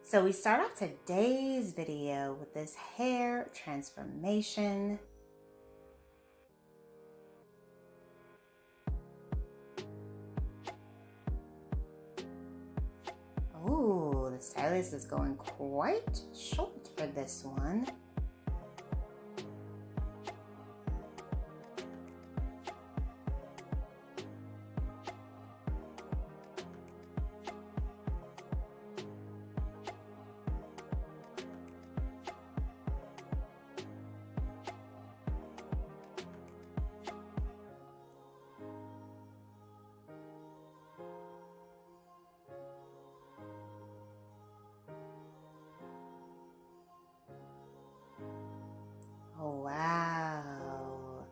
So we start off today's video with this hair transformation. Ooh, the stylist is going quite short for this one. Oh, wow.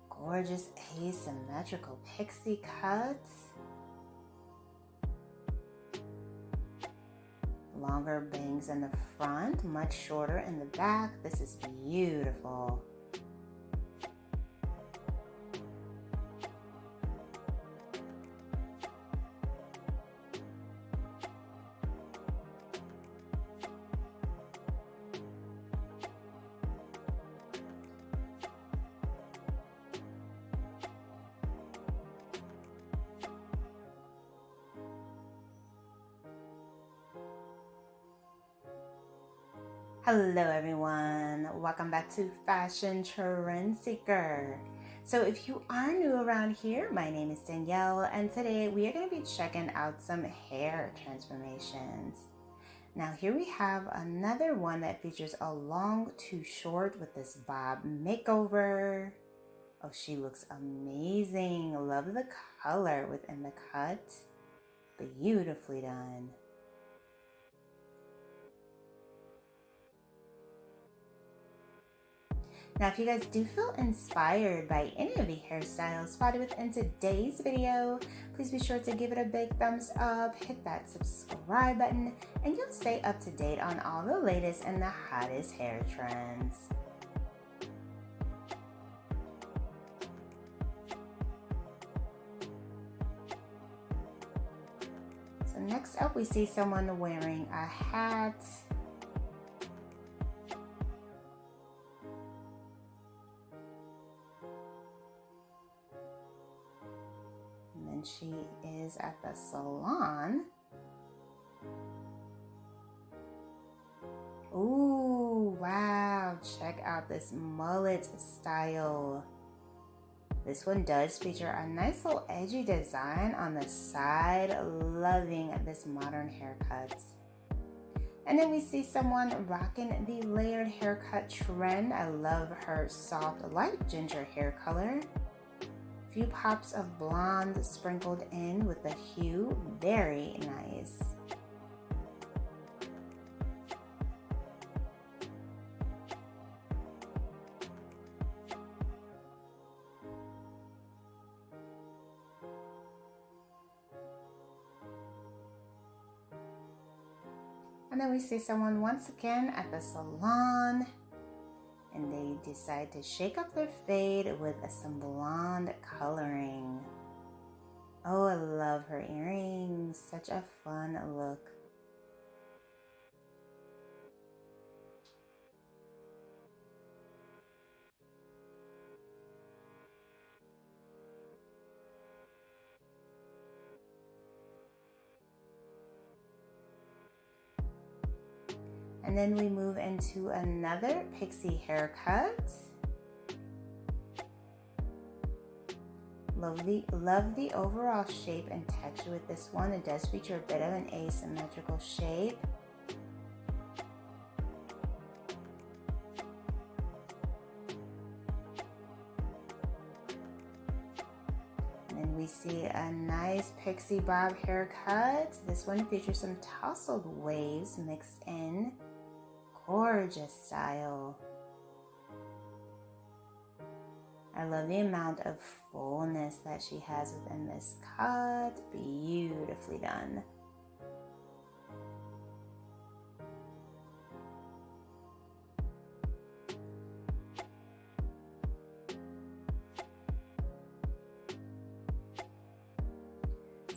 Gorgeous asymmetrical pixie cuts. Longer bangs in the front, much shorter in the back. This is beautiful. Hello everyone, welcome back to Fashion Trend Seeker. So if you are new around here, my name is Danielle and today we are going to be checking out some hair transformations. Now here we have another one that features a long to short with this bob makeover. Oh, she looks amazing. Love the color within the cut. Beautifully done. Now, if you guys do feel inspired by any of the hairstyles spotted within today's video, please be sure to give it a big thumbs up, hit that subscribe button, and you'll stay up to date on all the latest and the hottest hair trends. So next up, we see someone wearing a hat. She is at the salon. Ooh, wow, check out this mullet style. This one does feature a nice little edgy design on the side. Loving this modern haircut. And then we see someone rocking the layered haircut trend. I love her soft light ginger hair color. Few pops of blonde sprinkled in with the hue. Very nice. And then we see someone once again at the salon. And they decide to shake up their fade with some blonde coloring. Oh, I love her earrings. Such a fun look. And then we move into another pixie haircut. Love the overall shape and texture with this one. It does feature a bit of an asymmetrical shape. And then we see a nice pixie bob haircut. This one features some tousled waves mixed in. Gorgeous style. I love the amount of fullness that she has within this cut. Beautifully done.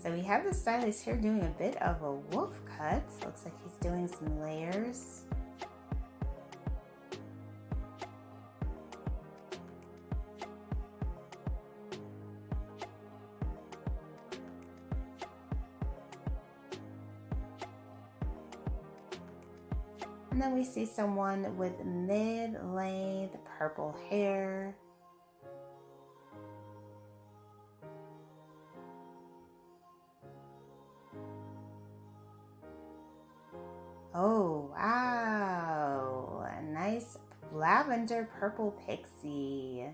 So we have the stylist here doing a bit of a wolf cuts. Looks like he's doing some layers. And then we see someone with mid-length purple hair. Oh, wow. A nice lavender purple pixie.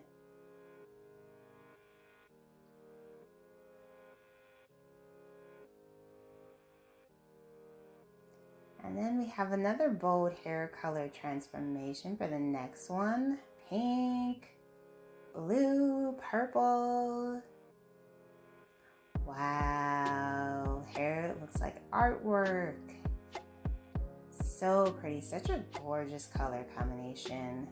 And then we have another bold hair color transformation for the next one. Pink, blue, purple. Wow, hair looks like artwork. So pretty, such a gorgeous color combination.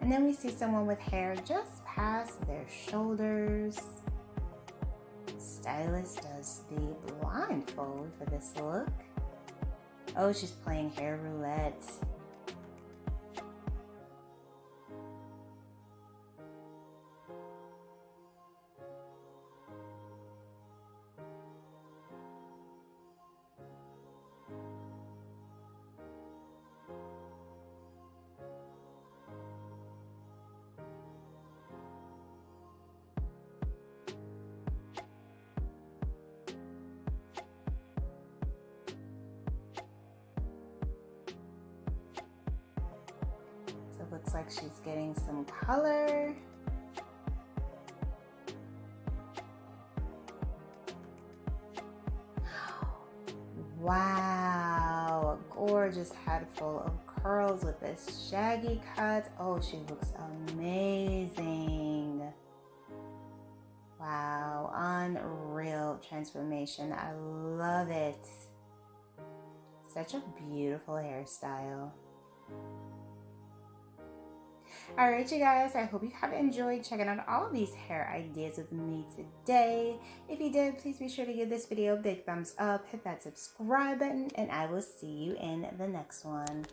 And then we see someone with hair just past their shoulders. Stylist does the blindfold for this look. Oh, she's playing hair roulette. Looks like she's getting some color. Wow, a gorgeous head full of curls with this shaggy cut. Oh, she looks amazing. Wow, unreal transformation. I love it. Such a beautiful hairstyle. Alright, you guys, I hope you have enjoyed checking out all of these hair ideas with me today. If you did, please be sure to give this video a big thumbs up, hit that subscribe button, and I will see you in the next one.